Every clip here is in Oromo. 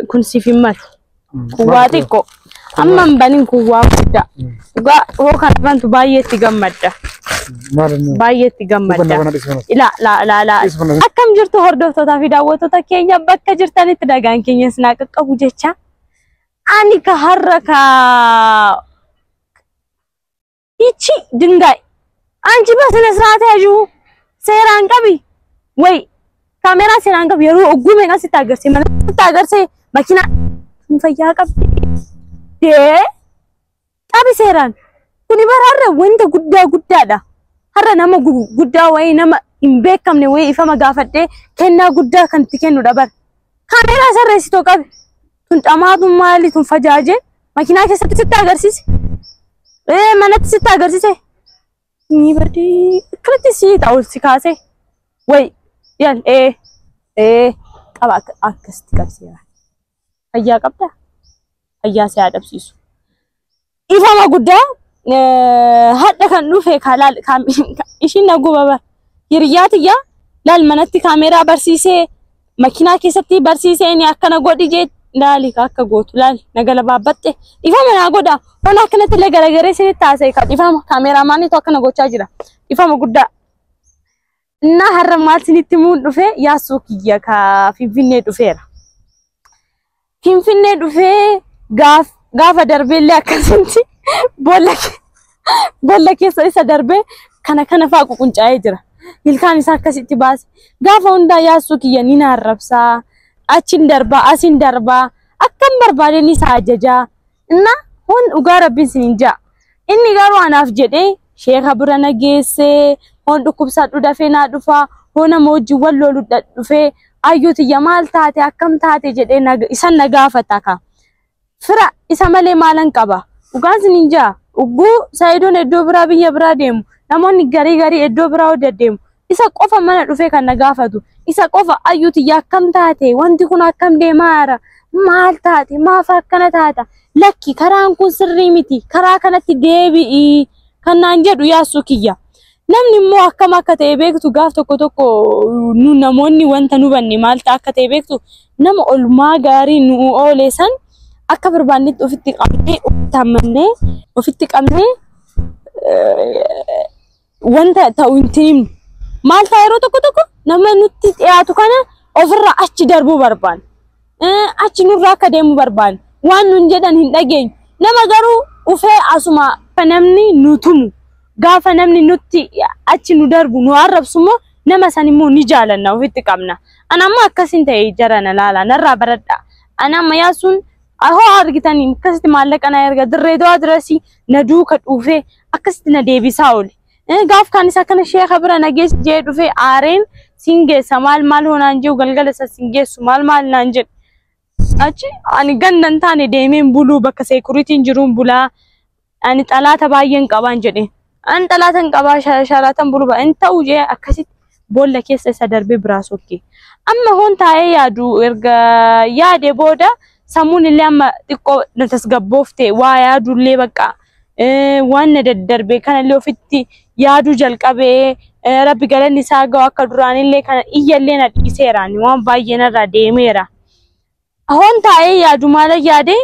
kun sifimmal kuwaatiko amman banin kuwaakuda uga ho kan bantu baay'eetti gammadda baay'eetti gammadda la akkam jirtu hordoftoota fi daawwattoota keenya bakka jirtanitti dhagaan keenya sinaa qaqqabu jecha ani ka harraka ichi dingaay anchi basne sraate aju seeraan qabi way kamera seeraan qabi yeroo ogume qasi taagarsi mana taagarsi makina fayyaa qabdi qabi seeraan kuni bararra wanta guddaadha harra nama guddaa way nama imbeekamne way ifama gaafadhe kennaa guddaa kan itti kennu dabar kamera sarreessitoo qabi tun xamaatu maali tun fajaaje makina keessatti sitti agarsiise manatti sitti agarsiise ni badi kritisi taul sikase way yan qaba akkasti qabsiya ayya qabda ayya se adabsiisu ifama guddaa hadda kan dhufe kalal ishin nagu baba hiriyatiya lal manatti kamera barsiise makina keessatti barsiise ni akkana godhi je dali akka gootu lal nagala babbatte ifama na goda ona kanatti le garagare se taasay ka ifama cameraman to akkana gocha jira ifama guddaa na harra malsinitti mun dhufe yaasukiya ka finfinne dhufeera finfinne dhufe gaafa darbelle akkasinti bolla keessa isa darbe kana faaqu quncaa'ee jira ilkaan isa akkasitti baase gaafa hunda yaasukiya ni narrabsa achin darba asin darba akkam barbaadeni isa ajaja inna hon ugaa rabbiin sininja inni garuu anaaf jedhe sheekha bira nageesse hon dhukkubsadhu dafee naa dhufa hona mooji wallolu dhufe ayyuti yamaal taate akkam taate jedhe isa nagaafata ka fira isa malee maalan qaba ugaan sininja ugu saayidoon eddoo biraa biyya biraa deemu namoonni garii eddoo biraa deemu isa qofa mana dhufe kan nagaafatu isa qofa ayyuti akkam taate wanti kun akkam deemaara maal taate maaf akkana taata lakki karaan kun sirrii miti karaa kanatti deebi'i kanaan jedhu yaasukiyya namni immoo akkam akka ta'e beektu gaaf tokko nu namoonni wanta nu banne maal ta'a akka ta'e beektu nama olmaa gaarii nu oolesan akka barbaannetti ofitti qabnee tammannee ofitti qabnee wanta ta'u hintiin maal ta'a yeroo tokko nama nutti dhiyaatu kana ofirra achi darbuu barbaan achi nurra akka deemu barbaan waan nun jedhan hin dhageenyu nama garuu ufee asuma namni nutumu gaafa namni nutti achi nu darbu nu arrabsumo nama san immoo ni jaalanna ofitti qabna anamma akkasin ta'e jarana laala narraa baradha anamma yaasun aho argitanii akkasitti maallaqa na erga dirreedoo adresi na duuka dhufe akkasitti na deebisaa oole gaaf kan isa kana sheekha bira nagees jee dhufe aareen singeessa maal honaan jeu galgala sa singeessu maal naan jedhe achi ani gandan taane deemeen buluu bakka security jiruun bulaa ani xalaata baay'een qabaan jedhe an xalaatan qabaa sharatan buluu ba ta'u jee akkasitti boolla keessa isa darbe biraa sokke amma hon taa'ee yaadu erga yaade booda samuun illee amma xiqqoo na tasgabboofte waa yaadullee bakka waan na daddarbe kanallee ofitti yaadu jalqabee rabbi galanni isaa gahu akka duraanillee kana iyyallee na dhiiseeraan waan baay'ee narraa deemeera hon taa'ee yaadu maala yaade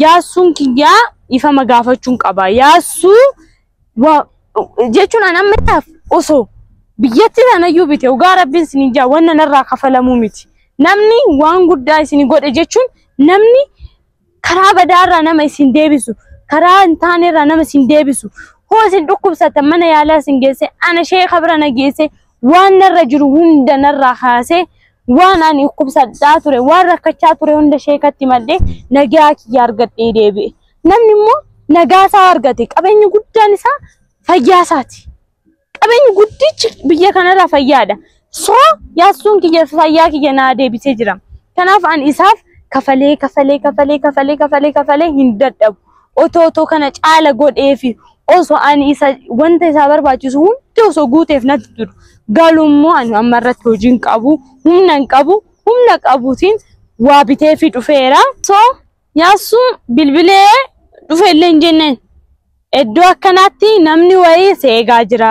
yaasuun kiyyaa ifama gaafachuun qaba yaasuu jechuun an amma taaf osoo biyyatti tanayyuu bite ugaa rabbiin sininjaa wanna narraa kafalamuu miti namni waan guddaa isin godhe jechuun namni karaa badaarraa nama isin deebisu karaa hin taanerraa nama isin deebisu hoo isin dhukkubsatan mana yaalaa isin geesse ana sheekha bira nageesse waan narra jiru hunda narraa kaase waan ani dhukkubsadhaa ture waan rakkachaa ture hunda sheekatti maddee nagaa kiyya argadhee deebi'e namni immoo nagaasaa argate qabeenyi guddaan isaa fayyaasaati qabeenyi guddichi biyya kanarraa fayyaadha soo yaasuun kiyya fayyaa kiyya naa deebisee jira kanaaf an isaaf kafalee hin dadhabu otoo kana caala godheefi osoo ani isa wanta isaa barbaachisu hundi osoo guuteef natti turu galummoo ani ammarratti hojiin qabu humna qabuutiin waa biteefi dhufeera soo yaasuun bilbilee dhufeellee hin jenneen eddoo akkanaatti namni wayii seegaa jira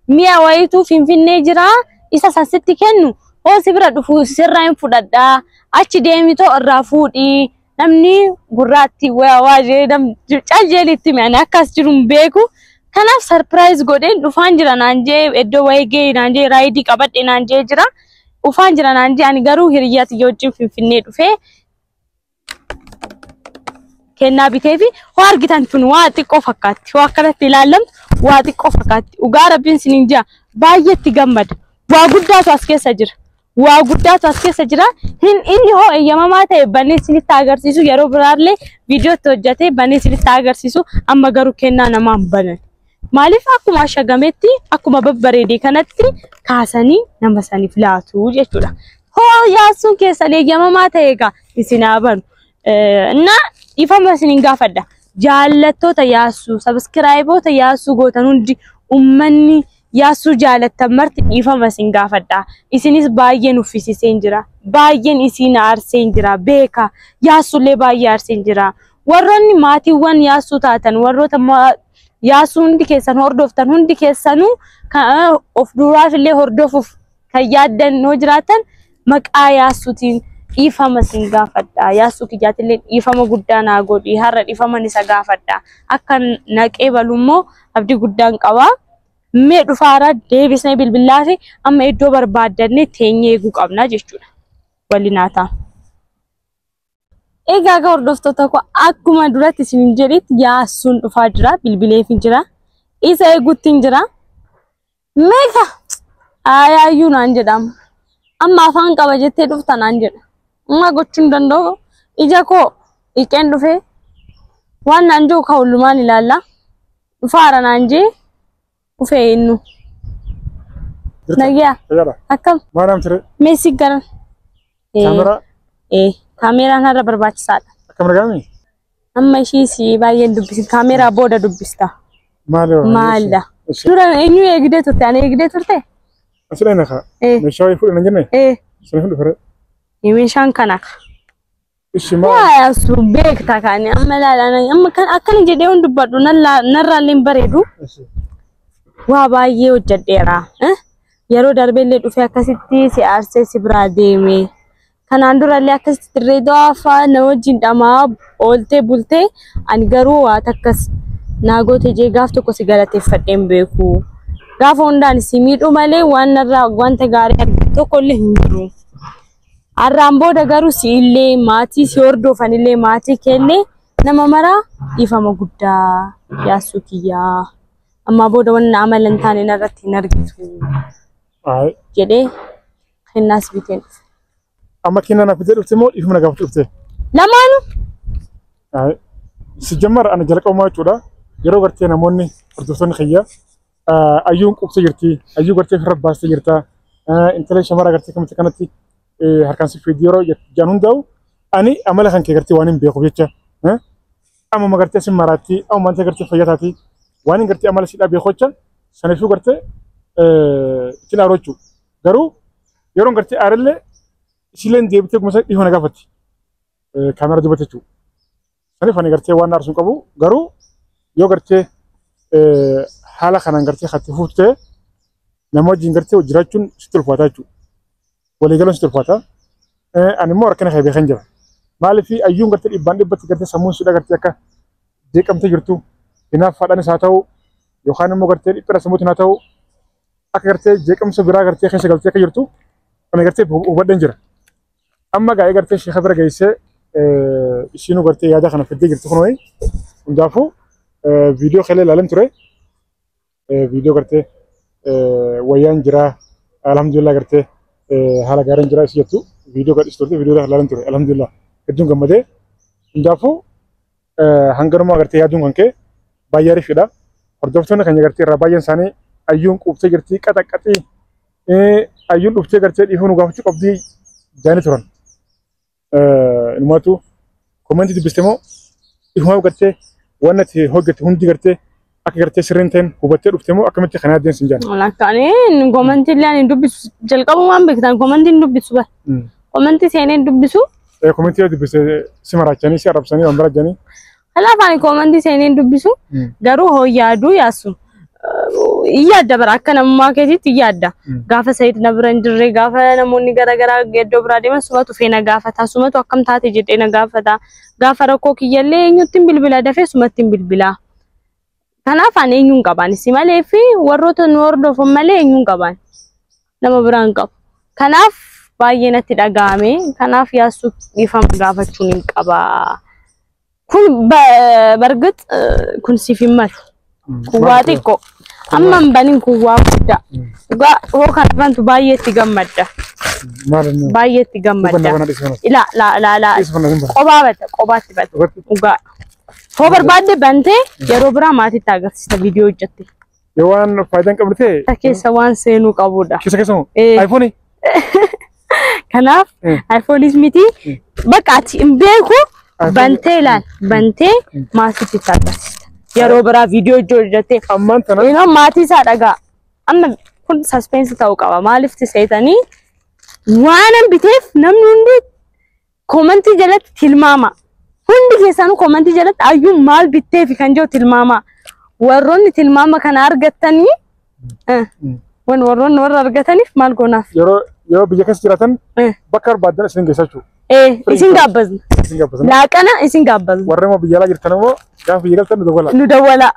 mi'a wayiitu finfinnee jira isa sansitti kennu هو سبرة دفو سرّين فلدا أشي ديمي تو الرافودي نمني قراتي واجي دم أجيلي تمعني أكاس جرم بيكو كان سربرايز قدين دفان جرا نانجي إدو ويجي نانجي رايدي كبت نانجي جرا وفان جرا نانجي أني قرو هريات يوجين في النت وفي كنا بيتي هو أرجعن فين واتك أفكات هو أكلت تلالم واتك أفكات وقارب بين سنينجا باية تجمد وأقولها تاسكي سجر وأقولها تاسكي سجرا هن إني هو أيام ما تي بني سني تاجر سيسو يارو برارلي فيديو توجته بني سني تاجر سيسو أما قرو كنا نمام بنا مالف أكو ما شجمتي أكو ما ببريدي كانتي كاسني نمسني فلاتو جتولا هو ياسو كيسالي أيام ما تيجا يسنابن نا يفهم سنين قافدة جالتو تياسو سبسكرايبو تياسو قوتن هندي أمني ياسو جالت مرت يفهم سنين قافدة إسنيس باين وفيسي سنجرا باين إسين عار سنجرا بيكا ياسو لي باي عار سنجرا ورّني ماتي وان ياسو تاتن ورّو تما ياسو هندي كيسان هردوفتن هندي كيسانو كا أفدورات اللي هردوف كيادن نوجراتن مكا ياسو تين إيفا سنجا فدا ياسو كجات اللي إيفا ما قدان أقولي هرّ إيفا ما نسجا فدا أكن نك إبلومو أبدي قدان كوا ميت فارا ديفيس نبيل بالله أما إدو بربادني تيني يجوك أبنا جشونا ولي ناتا إيجا كور دوستو تكو أكو ما دورات سنجريت ياسون فاجرا بالبلي فينجرا إيسا يجوت تنجرا ميكا آيا يونان جدام أما فان كواجت دوفتا نانجر ما قلتين دندو إجاكو إكين دفه وان نانجو كاولمان لالا فارا نانجي وفي إنو نجيا أكم ما نام ترى ميسي كرن كاميرا كاميرا نهار برباش سال كاميرا كامي أما شيء سي باين دبست كاميرا بودا دبستا مالا شورا إنو يجدي ترتي أنا يجدي ترتي أصلا نخا نشوي فوق نجنة سنفل فرق يمشان كناك الشمال يا سوبك تكاني أما لا أما كان أكن جديون دبادو نرى لين وابايو جديرا يارو دربلة دوفيا كسيتي سيارسي سبراديمي كان عندو رالي أكس تريدو فا نوجين دما أولتي بولتي أنغرو واتكس ناغو تجي غافتو كو سيغالتي فتيم بيكو غافو ندان سيميدو مالي وان نرى وان تغاري تو كل هندرو الرامبو دغارو سيلي ماتي سيوردو فانيلي ماتي كيلي نمامرا يفما غودا ياسوكيا أما بودا ون عمل انتاني نرتي نرجسو جدي الناس بيتين أما كنا نفذر بتمو يفهمنا قبل بته لمانو سجمر أنا جلك أمي تودا يرو قرتي نموني أردوسن خيا أيون قبض يرتي أيون قرتي خرب باس يرتا أنت ليش مرة قرتي كم تكنتي هركان في فيديو جانون داو أني أمله خان كقرتي وانين بيخوفيتشا أما ما قرتي اسم مراتي أو ما أنت قرتي فياتاتي وانين قرتي أمله سيدا بيخوتشا سنشوف قرتي كلا روتشو قرو يرون قرتي أرله سيلين ديبتك مثلا يهونا قفتي كاميرا دبتشو سنف أنا قرتي وانا رسم كابو قرو يو قرتي حالا خنا قرتي خاتي فوتة نموذج قرتي وجراتون ستول فاتاتو ولا جالون ستول فاتا أنا مو ركنا خيبي خنجر مالي في أيون قرتي الإبان دبت قرتي سمون سودا قرتي أكا ديك أم تجرتو هنا فادان ساتاو يوخان مو قرتي إبرة سموت ناتاو أكا قرتي ديك أم سبرا قرتي خنش قرتي أكا جرتو أنا قرتي وبدن جرا أما جاي قرتي شيء خبر جايسة شنو قرتي يا دخلنا في الدقيقة تخنوي ونجافو فيديو خلال العالم ترى فيديو قرتي ويان جرا الحمد لله قرتي هلا قارن جرا سيتو فيديو قرتي استورتي فيديو ده العالم ترى الحمد لله كدون كمده ونجافو هنگرما قرتي يا دون كنك باياري فيدا هردوفتنا كنجا قرتي رباين ساني أيون قبتي قرتي كتا كتي أيون قبتي قرتي يهونو قافتي قبدي جاني تران الماتو كومنتي تبستمو إهما قرتي وانا تي هوجت هندي قرتي أك قرتي سرنتين وبتر قبتمو أكملتي خنادين سنجان ولا كانين كومنتي اللي أنا دبس جلكابو ما بكتان كومنتي دبسو بس كومنتي سينين دبسو كومنتي دبس سمراجاني سياربساني ومراجاني هلا فاني كومنتي سينين دبسو دارو هو يادو ياسو yaadda bara akka namummaa keetiitti yaadda gaafa sayid na bira jirre gaafa namoonni gara geeddoo bira deeman sumatu feena gaafata sumatu akkam taate jedhee na gaafata gaafa rakkoo kiyyallee eenyutti bilbila dafee sumatti bilbila kanaaf ani eenyuun qabaan si malee fi warroota nu hordofan malee eenyuun qabaan nama biraan qabu kanaaf baay'ee natti dhaga'ame kanaaf yaasuu dhiifama gaafachuun hin qaba kun bargat kun siif hin malu kuwaa xiqqoo amma banin kuwaa guddaa dhugaa hoo kanarrantu baay'eetti gammadda baay'eetti gammadda la qobaatti bata dhugaa hoo barbaadde bantee yeroo biraa maatiitti agarsiisa viidiyoo hojjette yoo waan faayidaan qabdee keessa waan seenuu qabudha keessa iPhone kanaaf iPhone miti bakka ati hin beeku bantee laal bantee maatiitti agarsiisa yeroo biraa viidiyoo hojjette ammaan tana ino maatii isaa dhagaa amma kun suspense ta'uu qaba maaliif tiseetanii waan biteef namni hundi commenti jalatti tilmaama hundi keessanuu commenti jalatti ayyuu maal bitteef kan jiru tilmaama warroonni tilmaama kana argatanii warroonni warra argataniif maal goonaaf yeroo biyya keessa jiraatan bakka barbaadan isin geessachuu isin gaabbazna laaqana isin gaabbazna warra immoo biyya alaa jirtan immoo gaafa biyya galtan nu dawwala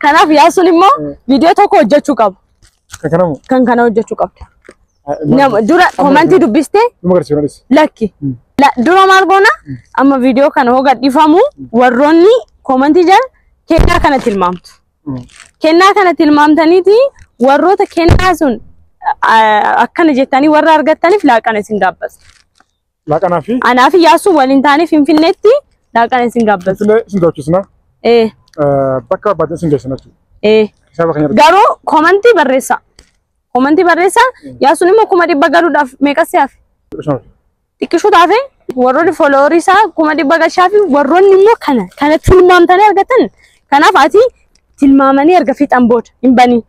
kanaaf yaasuun immoo viidiyoo tokko hojjechuu qabu kan kana hojjechuu qabda dura commenti dubbiste lakki dura maal goona amma viidiyoo kana hoo gadhiifamu warroonni commenti jala kennaa kana tilmaamtu kennaa kana tilmaamtaniiti warroota kennaa sun akkana jettanii warra argattaniif laaqana isin gaabbazna laaqanaafi anaafi yaasuu waliin taane finfinneetti laaqana isin gaabbazna isin daawwachisna bakka barbaadan isin geessanatu garuu commenti barreessa yaasuun immoo 100 galuudhaaf meeqassi hafe xiqqishuu taafe warroonni followerii isaa 100 gashaafi warroonni immoo kana tilmaamtanii argatan kanaaf ati tilmaamanii erga fixan booda hin banii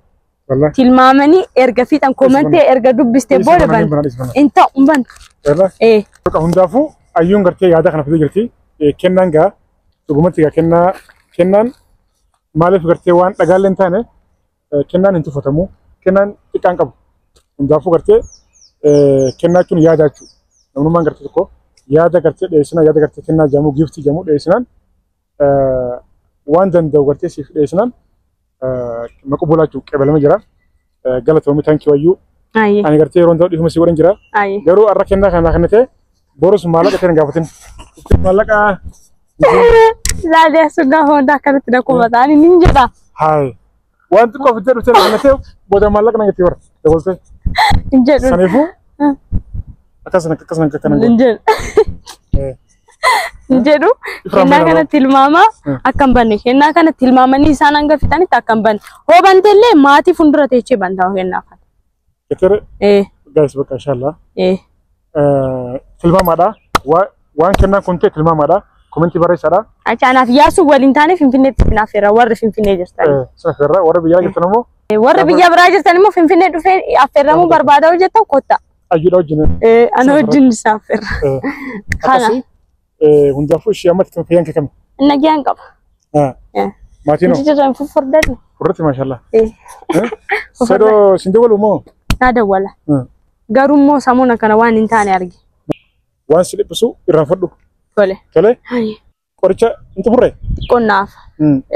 tilmaamanii erga fixan commenti erga dubbiste booda ban inta umban hundaafu ayyuun gartee yaada kana fidee jirti kennaan gaa dhugumatti gaa kennaan maaliif gartee waan dhagaallee hin taane kennaan hin tuffatamu kennaan xiqqaan qabu hundaafuu gartee kennaa jechuun yaada jechuudha namnummaan gartee tokko yaada gartee dhiyeessinaan yaada gartee kennaa jedhamu giiftii jedhamu dhiyeessinaan waan danda'u gartee siif dhiyeessinaan maqbulaa jechuudha qabalama jira galatoomii taankii wayyuu ani gartee yeroo ta'u dhifuma si godhan jira garuu arra kennaa kana kannate borus maallaqa ta'e gaafatin maallaqa laalee sugaa honda kanatti dakuma ta'ani nin jedha hay waan xiqqoo fidee dhufte kannate booda maallaqa nagatti warra dabalte hin jedhu sanifu akkasana hin jedhu kennaa kana tilmaama akkam banne kennaa kana tilmaamanii isaan hanga fixanitti akkam banne hoo banteellee maatii fuuldura teechee bantaa kennaa kana Ketere guys bakka inshallah tilmaamaadha waan kennaa kun ta'e tilmaamaadha commenti barreessaadha achanaaf yaasuu waliin taane finfinneetti finaafeera warri finfinnee jirtan safeera warra biyya jirtan immoo warra biyya biraa jirtan immoo finfinnee dhufee affeeramuu barbaada hojjetan kotta ayyuudha wajjin ana wajjin saafeera kana hundaafuu ishee ammatti kan fayyan kee kami nagayaan qaba maatiin jirran fufurdadhu furratti maashaallah sadoo sin dawalu moo na dawala garummoo samuuna kana waan hin taane argi waan si dhiphisu irraan fadhu tole qoricha hin xumurre qonnaaf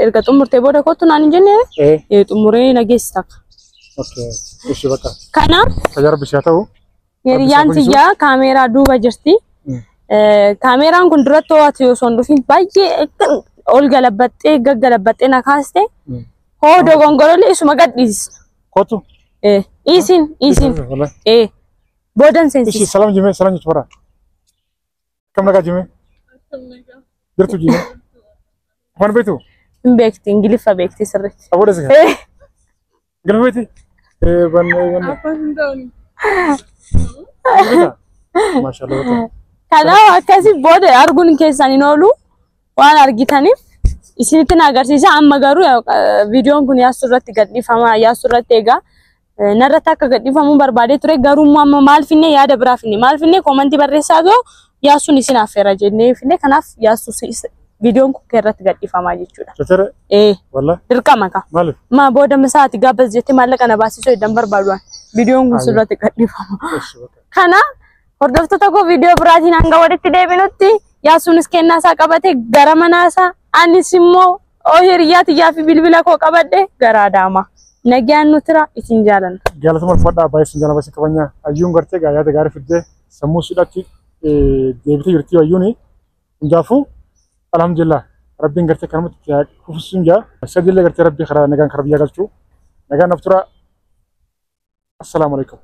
erga xumurtee booda kottu naan hin jenne xumuree nageessi takka ishi bakka kana tajaajila bishaa ta'u yeriyaan tiyyaa kaameeraa duuba jirti kaameeraan kun duratti ho'atu yoo son dhufin baay'ee ol galabbaxxee gaggalabaxxee na kaaste hoo dogongorolee isuma gadhiisna kottu isin boodan sensi ishi salam jime salam jechuudha kam nagaa jime jirtu jime afaan beektu hin beekti ingiliffa beekti sirriitti abooda si ingiliffa beekti maashaallah kanaaf akkasii booda arguun keessan hin oolu waan argitaniif isinitti na agarsiisa amma garuu viidiyoon kun yaasuu irratti gadhiifama yaasuu irratti egaa narratti akka gadhiifamuu barbaadee ture garuu amma maal finne yaada biraa finne maal finne commenti barreessaa goo yaasuun isin affeera jennee finne kanaaf yaasuu فيديون كيرت قد إفهمها جيتشودا ترى والله دركا مكا مالف ما بودا مساعتي قابل جتي مالك أنا باسي سوي دمبر بالوان فيديون كسرت قد إفهمها خنا هردفت تكو فيديو براتين عنك وريت ده بنوتي يا سونس كنا ساكابته غرام ناسا أني سمو أوهريات يا في بلبلا كو كابده غراداما نجان نترا إسنجالن جالس مال فدا باي سنجانا بس كبانيا أيون غرتة غايا تغاري فدة سمو سوداتي ديبتي يرتي أيوني جافو الحمد لله ربي غرتة كرمت يا كوفسنجا سجل غرتة ربي خرا نجان خربيا غلتو نجان نفترا السلام عليكم